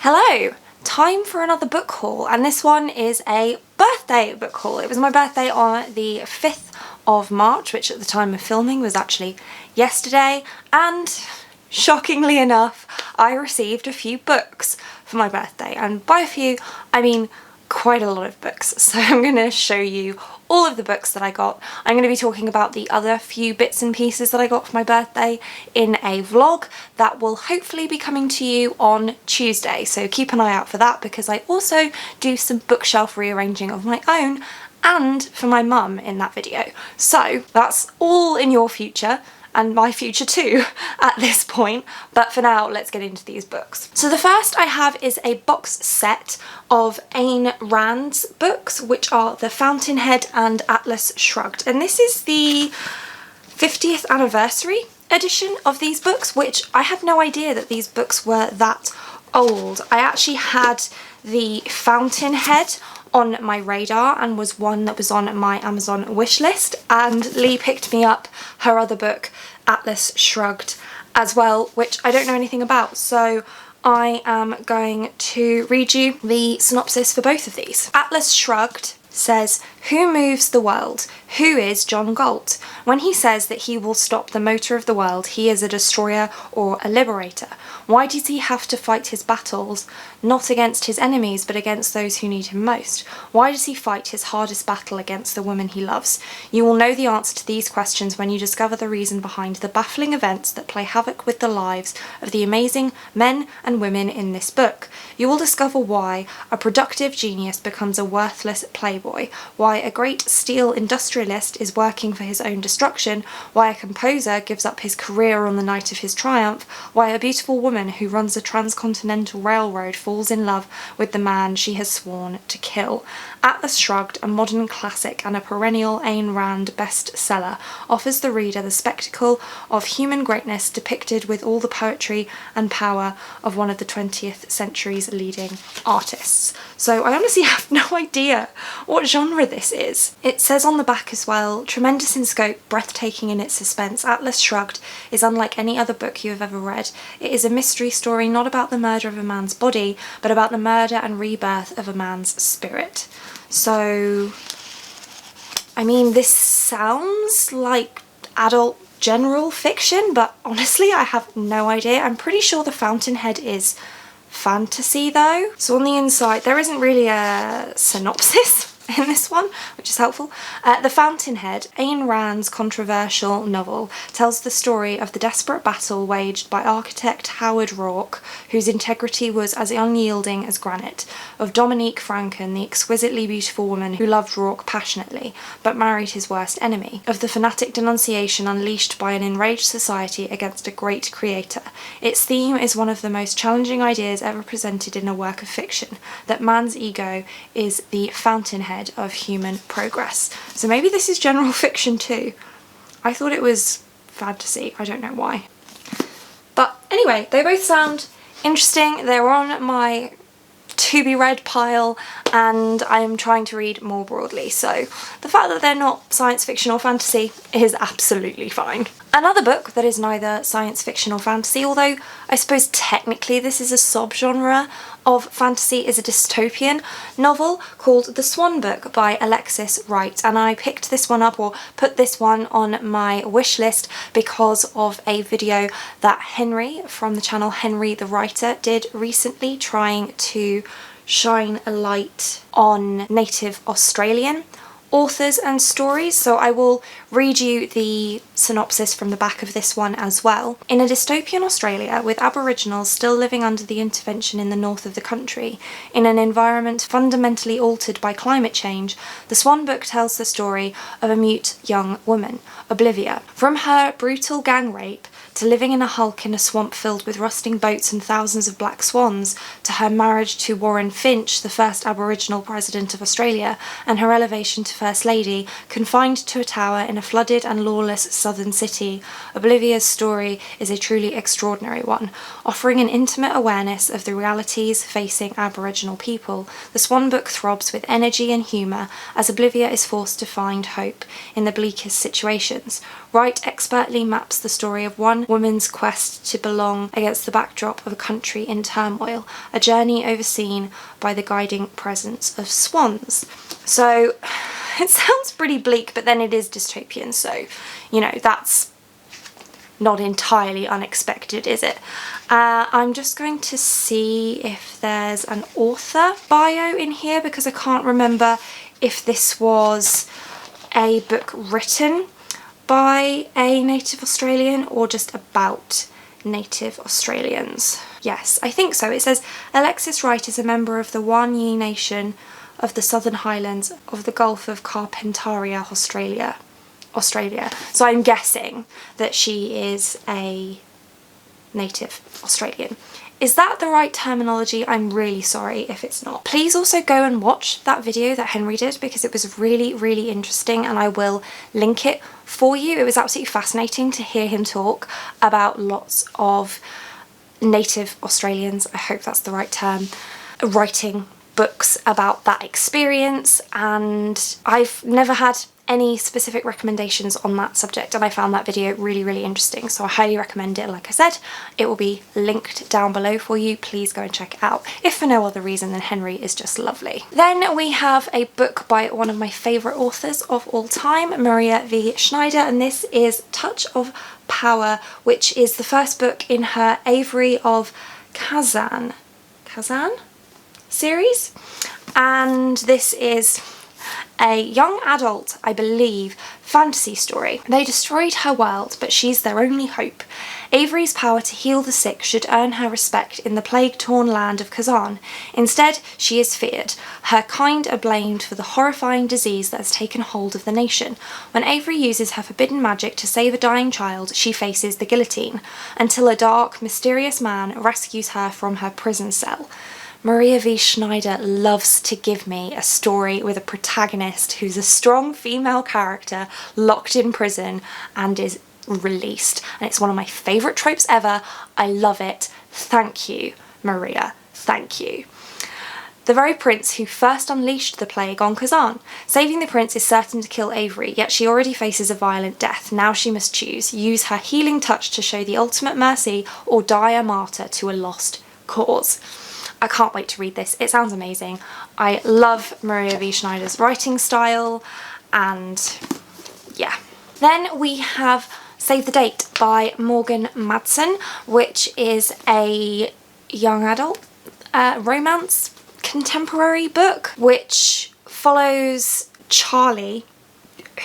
Hello! Time for another book haul, and this one is a birthday book haul. It was my birthday on the 5th of March, which at the time of filming was actually yesterday, and shockingly enough, I received a few books for my birthday, and by a few, I mean quite a lot of books. So I'm going to show you all of the books that I got. I'm going to be talking about the other few bits and pieces that I got for my birthday in a vlog that will hopefully be coming to you on Tuesday. So keep an eye out for that, because I also do some bookshelf rearranging of my own and for my mum in that video. So that's all in your future, and my future too at this point, but for now let's get into these books. So the first I have is a box set of Ayn Rand's books, which are The Fountainhead and Atlas Shrugged, and this is the 50th anniversary edition of these books, which I had no idea that these books were that old. I actually had The Fountainhead on my radar and was one that was on my Amazon wish list, and Lee picked me up her other book, Atlas Shrugged, as well, which I don't know anything about, so I am going to read you the synopsis for both of these. Atlas Shrugged says, "Who moves the world? Who is John Galt? When he says that he will stop the motor of the world, he is a destroyer or a liberator. Why does he have to fight his battles, not against his enemies, but against those who need him most? Why does he fight his hardest battle against the woman he loves? You will know the answer to these questions when you discover the reason behind the baffling events that play havoc with the lives of the amazing men and women in this book. You will discover why a productive genius becomes a worthless playboy, why a great steel industrialist is working for his own destruction, why a composer gives up his career on the night of his triumph, why a beautiful woman who runs a transcontinental railroad falls in love with the man she has sworn to kill." Atlas Shrugged, a modern classic and a perennial Ayn Rand bestseller, offers the reader the spectacle of human greatness depicted with all the poetry and power of one of the 20th century's leading artists. So I honestly have no idea what genre this is. It says on the back as well, "Tremendous in scope, breathtaking in its suspense, Atlas Shrugged is unlike any other book you have ever read. It is a mystery story not about the murder of a man's body, but about the murder and rebirth of a man's spirit." So, I mean, this sounds like adult general fiction, but honestly I have no idea. I'm pretty sure The Fountainhead is fantasy though. So on the inside there isn't really a synopsis in this one, which is helpful. The Fountainhead, Ayn Rand's controversial novel, tells the story of the desperate battle waged by architect Howard Rourke, whose integrity was as unyielding as granite, of Dominique Franken, the exquisitely beautiful woman who loved Rourke passionately, but married his worst enemy, of the fanatic denunciation unleashed by an enraged society against a great creator. Its theme is one of the most challenging ideas ever presented in a work of fiction, that man's ego is the fountainhead of human progress. So maybe this is general fiction too. I thought it was fantasy, I don't know why. But anyway, they both sound interesting. They're on my to be read pile, and I'm trying to read more broadly, so the fact that they're not science fiction or fantasy is absolutely fine. Another book that is neither science fiction or fantasy, although I suppose technically this is a subgenre of fantasy, is a dystopian novel called The Swan Book by Alexis Wright, and I picked this one up, or put this one on my wish list, because of a video that Henry from the channel Henry the Writer did recently, trying to shine a light on native Australian authors and stories. So I will read you the synopsis from the back of this one as well. In a dystopian Australia, with Aboriginals still living under the intervention in the north of the country, in an environment fundamentally altered by climate change, The Swan Book tells the story of a mute young woman, Oblivia. From her brutal gang rape to living in a hulk in a swamp filled with rusting boats and thousands of black swans, to her marriage to Warren Finch, the first Aboriginal president of Australia, and her elevation to First Lady, confined to a tower in a flooded and lawless southern city, Oblivia's story is a truly extraordinary one, offering an intimate awareness of the realities facing Aboriginal people. The Swan Book throbs with energy and humour as Oblivia is forced to find hope in the bleakest situations. Wright expertly maps the story of one one woman's quest to belong against the backdrop of a country in turmoil, a journey overseen by the guiding presence of swans. So it sounds pretty bleak, but then it is dystopian, so, you know, that's not entirely unexpected, is it? I'm just going to see if there's an author bio in here, because I can't remember if this was a book written by a native Australian or just about native Australians. Yes, I think so. It says, Alexis Wright is a member of the Wanyee Nation of the Southern Highlands of the Gulf of Carpentaria, Australia. So I'm guessing that she is a native Australian. Is that the right terminology? I'm really sorry if it's not. Please also go and watch that video that Henry did, because it was really, really interesting, and I will link it for you. It was absolutely fascinating to hear him talk about lots of native Australians, I hope that's the right term, writing books about that experience, and I've never had any specific recommendations on that subject, and I found that video really, really interesting, so I highly recommend it. Like I said, it will be linked down below for you. Please go and check it out, if for no other reason than Henry is just lovely. Then we have a book by one of my favourite authors of all time, Maria V. Schneider, and this is Touch of Power, which is the first book in her Avery of Kazan series, and this is a young adult, I believe, fantasy story. They destroyed her world, but she's their only hope. Avery's power to heal the sick should earn her respect in the plague-torn land of Kazan. Instead, she is feared. Her kind are blamed for the horrifying disease that has taken hold of the nation. When Avery uses her forbidden magic to save a dying child, she faces the guillotine, until a dark, mysterious man rescues her from her prison cell. Maria V. Schneider loves to give me a story with a protagonist who's a strong female character locked in prison and is released. And it's one of my favourite tropes ever. I love it. Thank you, Maria. Thank you. The very prince who first unleashed the plague on Kazan. Saving the prince is certain to kill Avery, yet she already faces a violent death. Now she must choose. Use her healing touch to show the ultimate mercy, or die a martyr to a lost cause. I can't wait to read this. It sounds amazing. I love Maria V. Schneider's writing style, and yeah. Then we have Save the Date by Morgan Madsen, which is a young adult romance contemporary book which follows Charlie,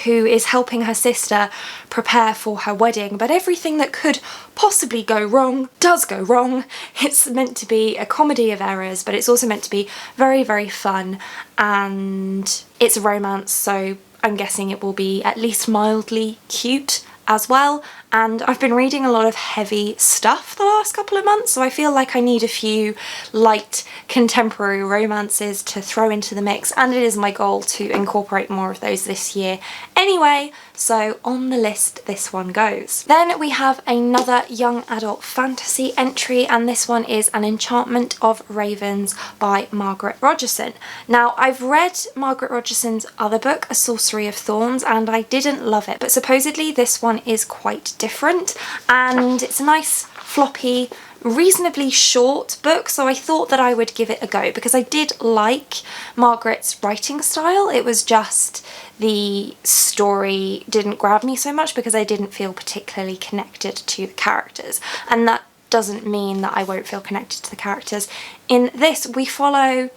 who is helping her sister prepare for her wedding, but everything that could possibly go wrong does go wrong. It's meant to be a comedy of errors, but it's also meant to be very, very fun, and it's a romance, so I'm guessing it will be at least mildly cute as well. And I've been reading a lot of heavy stuff the last couple of months, so I feel like I need a few light contemporary romances to throw into the mix, and it is my goal to incorporate more of those this year anyway, so on the list this one goes. Then we have another young adult fantasy entry, and this one is An Enchantment of Ravens by Margaret Rogerson. Now, I've read Margaret Rogerson's other book, A Sorcery of Thorns, and I didn't love it, but supposedly this one is quite different, and it's a nice floppy, reasonably short book, so I thought that I would give it a go because I did like Margaret's writing style. It was just the story didn't grab me so much because I didn't feel particularly connected to the characters, and that doesn't mean that I won't feel connected to the characters. In this, we follow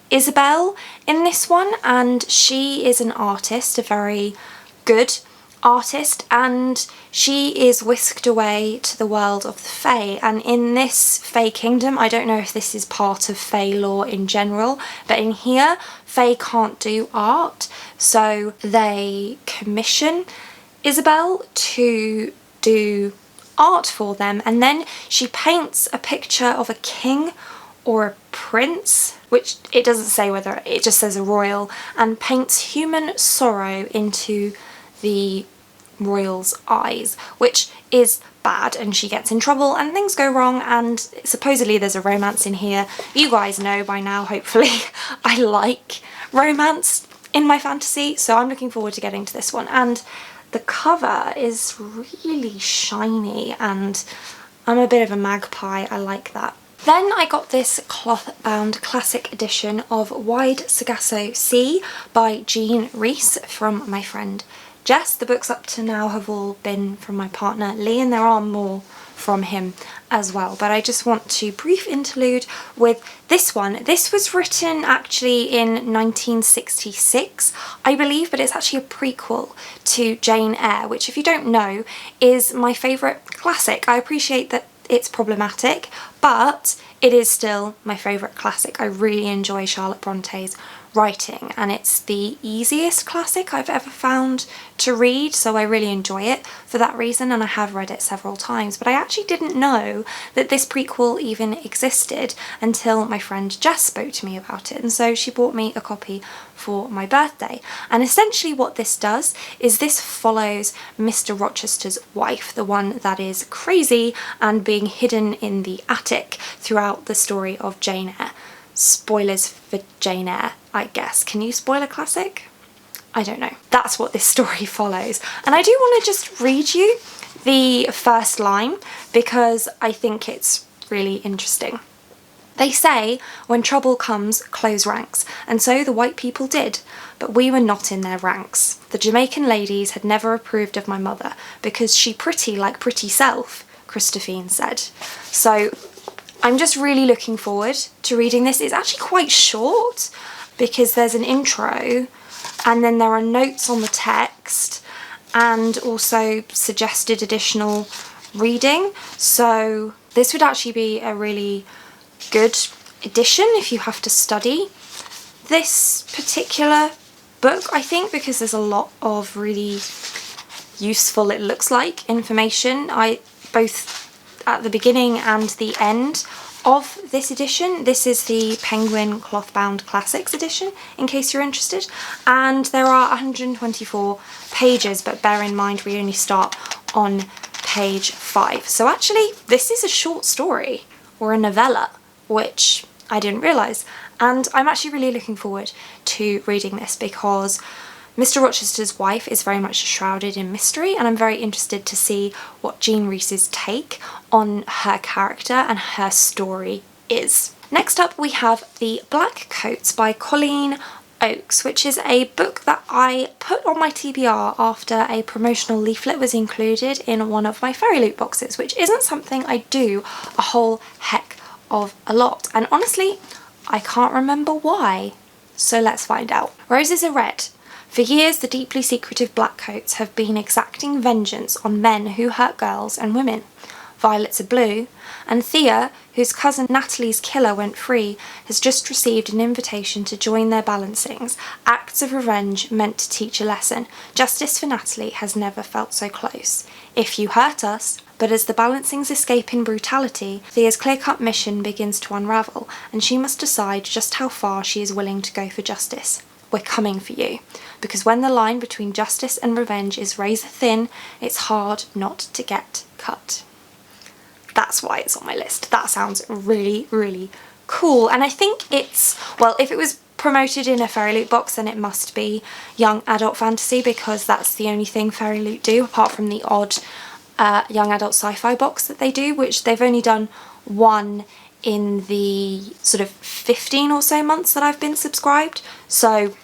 Isabel in this one, and she is an artist, a very good artist, and she is whisked away to the world of the Fae. And in this Fae kingdom, I don't know if this is part of Fae lore in general, but in here Fae can't do art, so they commission Isabel to do art for them, and then she paints a picture of a king or a prince, which it doesn't say whether, it just says a royal, and paints human sorrow into the royal's eyes, which is bad, and she gets in trouble and things go wrong, and supposedly there's a romance in here. You guys know by now, hopefully, I like romance in my fantasy, so I'm looking forward to getting to this one. And the cover is really shiny and I'm a bit of a magpie, I like that. Then I got this cloth-bound classic edition of Wide Sargasso Sea by Jean Rhys from my friend Jess. The books up to now have all been from my partner Lee, and there are more from him as well, but I just want to brief interlude with this one. This was written actually in 1966, I believe, but it's actually a prequel to Jane Eyre, which, if you don't know, is my favourite classic. I appreciate that it's problematic, but it is still my favourite classic. I really enjoy Charlotte Bronte's writing, and it's the easiest classic I've ever found to read, so I really enjoy it for that reason, and I have read it several times. But I actually didn't know that this prequel even existed until my friend Jess spoke to me about it, and so she bought me a copy for my birthday. And essentially what this does is this follows Mr. Rochester's wife, the one that is crazy and being hidden in the attic throughout the story of Jane Eyre. Spoilers for Jane Eyre, I guess. Can you spoil a classic? I don't know. That's what this story follows. And I do want to just read you the first line because I think it's really interesting. They say, when trouble comes, close ranks, and so the white people did, but we were not in their ranks. The Jamaican ladies had never approved of my mother, because she pretty like pretty self, Christophine said. So I'm just really looking forward to reading this. It's actually quite short, because there's an intro, and then there are notes on the text, and also suggested additional reading. So this would actually be a really good edition if you have to study this particular book, I think, because there's a lot of really useful, it looks like, information. Both at the beginning and the end of this edition. This is the Penguin Clothbound Classics edition, in case you're interested, and there are 124 pages, but bear in mind we only start on page 5. So actually this is a short story, or a novella, which I didn't realise, and I'm actually really looking forward to reading this because Mr. Rochester's wife is very much shrouded in mystery, and I'm very interested to see what Jean Rhys's take on her character and her story is. Next up we have The Black Coats by Colleen Oakes, which is a book that I put on my TBR after a promotional leaflet was included in one of my Fairy Loot boxes, which isn't something I do a whole heck of a lot, and honestly I can't remember why, so let's find out. Roses are red. For years the deeply secretive Blackcoats have been exacting vengeance on men who hurt girls and women. Violets are blue, and Thea, whose cousin Natalie's killer went free, has just received an invitation to join their balancings, acts of revenge meant to teach a lesson. Justice for Natalie has never felt so close. If you hurt us. But as the balancings escape in brutality, Thea's clear-cut mission begins to unravel, and she must decide just how far she is willing to go for justice. We're coming for you, because when the line between justice and revenge is razor thin, it's hard not to get cut. That's why it's on my list. That sounds really, really cool, and I think it's, well, if it was promoted in a Fairy Loot box, then it must be young adult fantasy, because that's the only thing Fairy Loot do, apart from the odd young adult sci-fi box that they do, which they've only done one in the sort of 15 or so months that I've been subscribed. So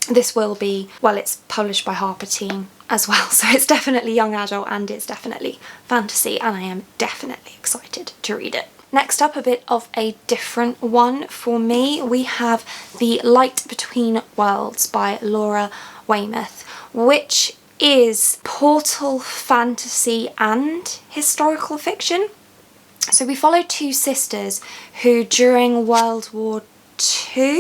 this will be, well, it's published by Harper Teen as well, so it's definitely young adult and it's definitely fantasy, and I am definitely excited to read it. Next up, a bit of a different one for me. We have The Light Between Worlds by Laura Weymouth, which is portal fantasy and historical fiction. So we follow two sisters who during World War II,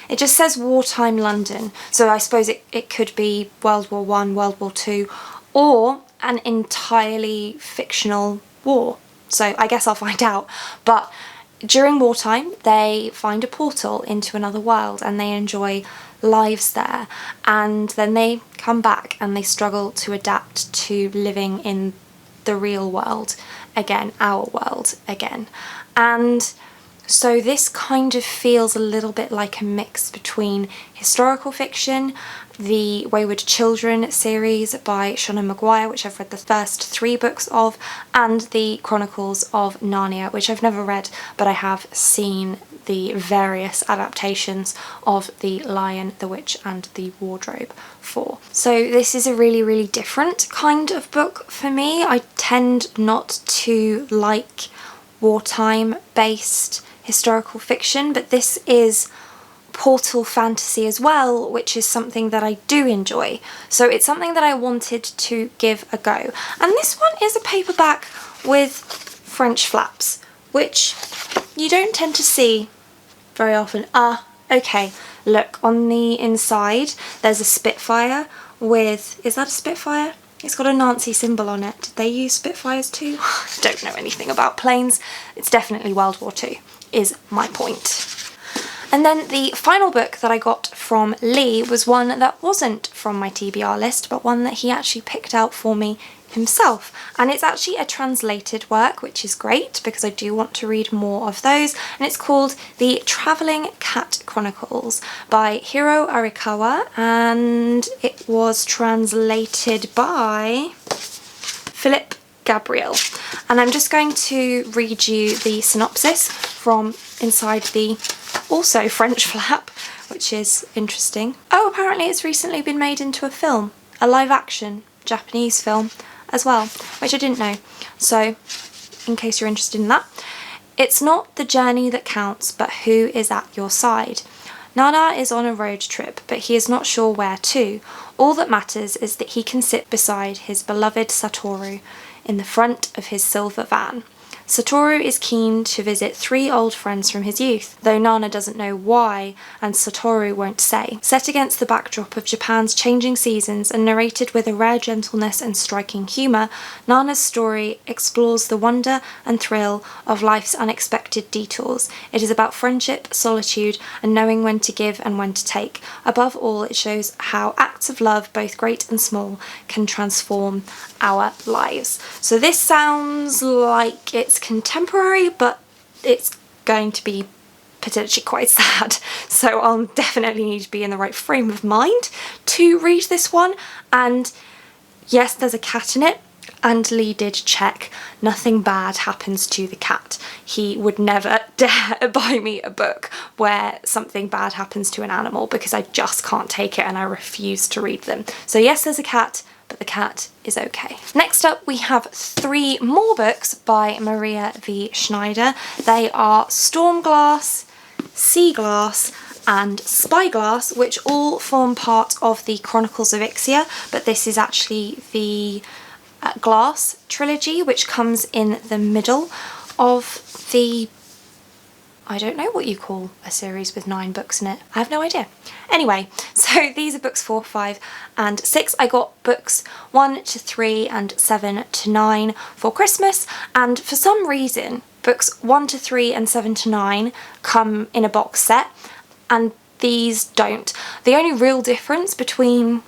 it just says wartime London, so I suppose it could be World War I, World War II, or an entirely fictional war. So I guess I'll find out. But during wartime they find a portal into another world and they enjoy lives there, and then they come back and they struggle to adapt to living in the real world again, our world again. And So this kind of feels a little bit like a mix between historical fiction, the Wayward Children series by Seanan Maguire, which I've read the first 3 books of, and the Chronicles of Narnia, which I've never read, but I have seen the various adaptations of The Lion, the Witch and the Wardrobe for. So this is a really, really different kind of book for me. I tend not to like wartime based historical fiction, but this is portal fantasy as well, which is something that I do enjoy. So it's something that I wanted to give a go. And this one is a paperback with French flaps, which you don't tend to see very often. Okay, look, on the inside there's a Spitfire with, is that a Spitfire? It's got a Nazi symbol on it. Did they use Spitfires too? Don't know anything about planes. It's definitely World War II, is my point. And then the final book that I got from Lee was one that wasn't from my TBR list, but one that he actually picked out for me himself. And it's actually a translated work, which is great because I do want to read more of those. And it's called The Travelling Cat Chronicles by Hiro Arikawa, and it was translated by Philip Gabriel. And I'm just going to read you the synopsis from inside the also French flap, which is interesting. Oh, apparently it's recently been made into a film, a live action Japanese film as well, which I didn't know. So in case you're interested in that, it's not the journey that counts, but who is at your side. Nana is on a road trip, but he is not sure where to. All that matters is that he can sit beside his beloved Satoru in the front of his silver van. Satoru is keen to visit 3 old friends from his youth, though Nana doesn't know why, and Satoru won't say. Set against the backdrop of Japan's changing seasons and narrated with a rare gentleness and striking humour, Nana's story explores the wonder and thrill of life's unexpected detours. It is about friendship, solitude, and knowing when to give and when to take. Above all, it shows how acts of love, both great and small, can transform our lives. So this sounds like it's contemporary, but it's going to be potentially quite sad. So I'll definitely need to be in the right frame of mind to read this one. And yes, there's a cat in it. And Lee did check. Nothing bad happens to the cat. He would never dare buy me a book where something bad happens to an animal because I just can't take it and I refuse to read them. So yes, there's a cat, but the cat is okay. Next up, we have 3 more books by Maria V. Schneider. They are Stormglass, Sea Glass, and Spyglass, which all form part of the Chronicles of Ixia, but this is actually the Glass trilogy, which comes in the middle of the, I don't know what you call a series with 9 books in it. I have no idea. Anyway, so these are books 4, 5 and 6. I got books 1 to 3 and 7 to 9 for Christmas, and for some reason books 1 to 3 and 7 to 9 come in a box set and these don't. The only real difference between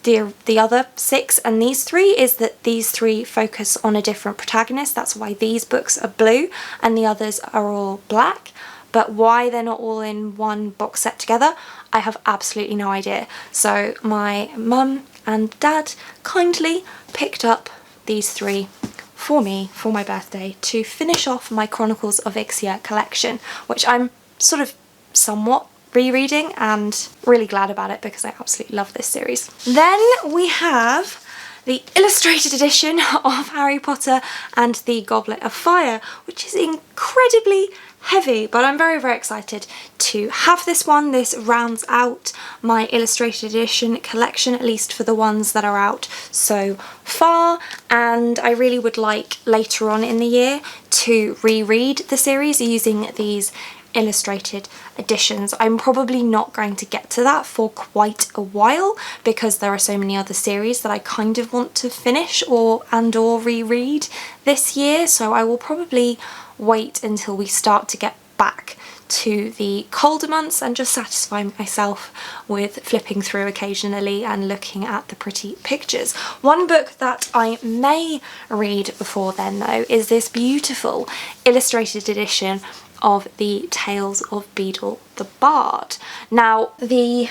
the other 6 and these 3 is that these 3 focus on a different protagonist. That's why these books are blue and the others are all black. But why they're not all in one box set together, I have absolutely no idea. So my mum and dad kindly picked up these 3 for me for my birthday to finish off my Chronicles of Ixia collection, which I'm sort of somewhat rereading and really glad about it because I absolutely love this series. Then we have the illustrated edition of Harry Potter and the Goblet of Fire, which is incredibly heavy, but I'm very, very excited to have this one. This rounds out my illustrated edition collection, at least for the ones that are out so far, and I really would like later on in the year to reread the series using these illustrated editions. I'm probably not going to get to that for quite a while because there are so many other series that I kind of want to finish or reread this year, so I will probably wait until we start to get back to the colder months and just satisfy myself with flipping through occasionally and looking at the pretty pictures. One book that I may read before then though is this beautiful illustrated edition of the Tales of Beedle the Bard. Now, the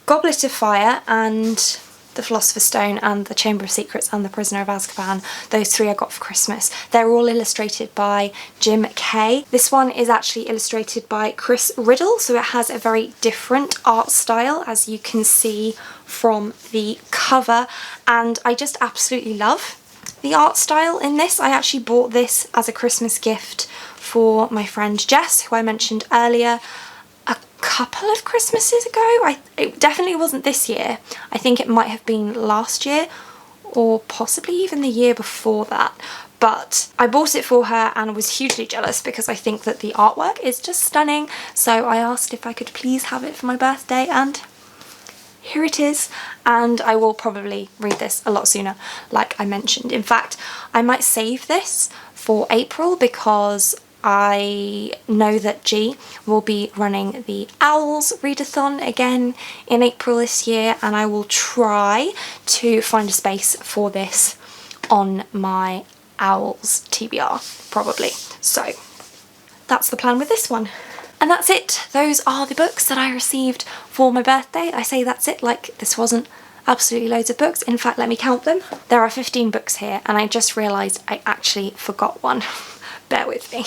Goblet of Fire and the Philosopher's Stone and the Chamber of Secrets and the Prisoner of Azkaban, those three I got for Christmas. They're all illustrated by Jim Kay. This one is actually illustrated by Chris Riddle, so it has a very different art style, as you can see from the cover, and I just absolutely love the art style in this. I actually bought this as a Christmas gift for my friend Jess, who I mentioned earlier, a couple of Christmases ago. It definitely wasn't this year. I think it might have been last year or possibly even the year before that. But I bought it for her and was hugely jealous because I think that the artwork is just stunning. So I asked if I could please have it for my birthday, and here it is. And I will probably read this a lot sooner, like I mentioned. In fact, I might save this for April because I know that G will be running the Owls readathon again in April this year, and I will try to find a space for this on my Owls TBR, probably. So that's the plan with this one. And that's it. Those are the books that I received for my birthday. I say that's it like this wasn't absolutely loads of books. In fact, let me count them. There are 15 books here, and I just realised I actually forgot one. Bear with me.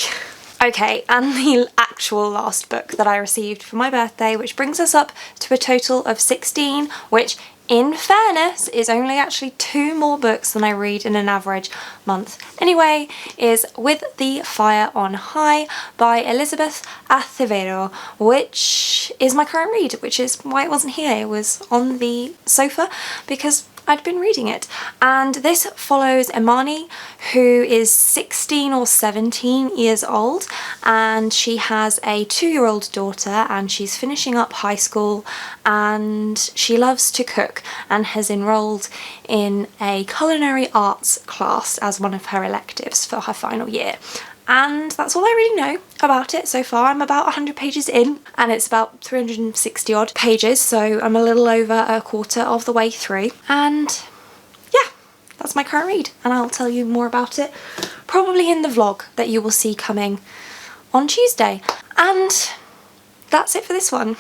Okay, and the actual last book that I received for my birthday, which brings us up to a total of 16, which in fairness is only actually 2 more books than I read in an average month anyway, is With the Fire on High by Elizabeth Acevedo, which is my current read, which is why it wasn't here. It was on the sofa because I'd been reading it. And this follows Imani, who is 16 or 17 years old, and she has a 2-year-old daughter, and she's finishing up high school, and she loves to cook and has enrolled in a culinary arts class as one of her electives for her final year. And that's all I really know about it so far. I'm about 100 pages in, and it's about 360 odd pages, so I'm a little over a quarter of the way through. And yeah, that's my current read, and I'll tell you more about it probably in the vlog that you will see coming on Tuesday. And that's it for this one.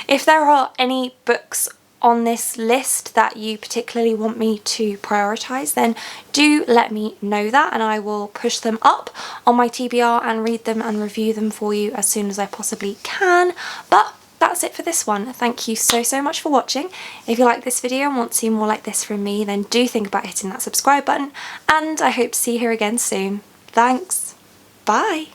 If there are any books on this list that you particularly want me to prioritise, then do let me know that, and I will push them up on my TBR and read them and review them for you as soon as I possibly can. But that's it for this one. Thank you so much for watching. If you like this video and want to see more like this from me, then do think about hitting that subscribe button, and I hope to see you here again soon. Thanks. Bye.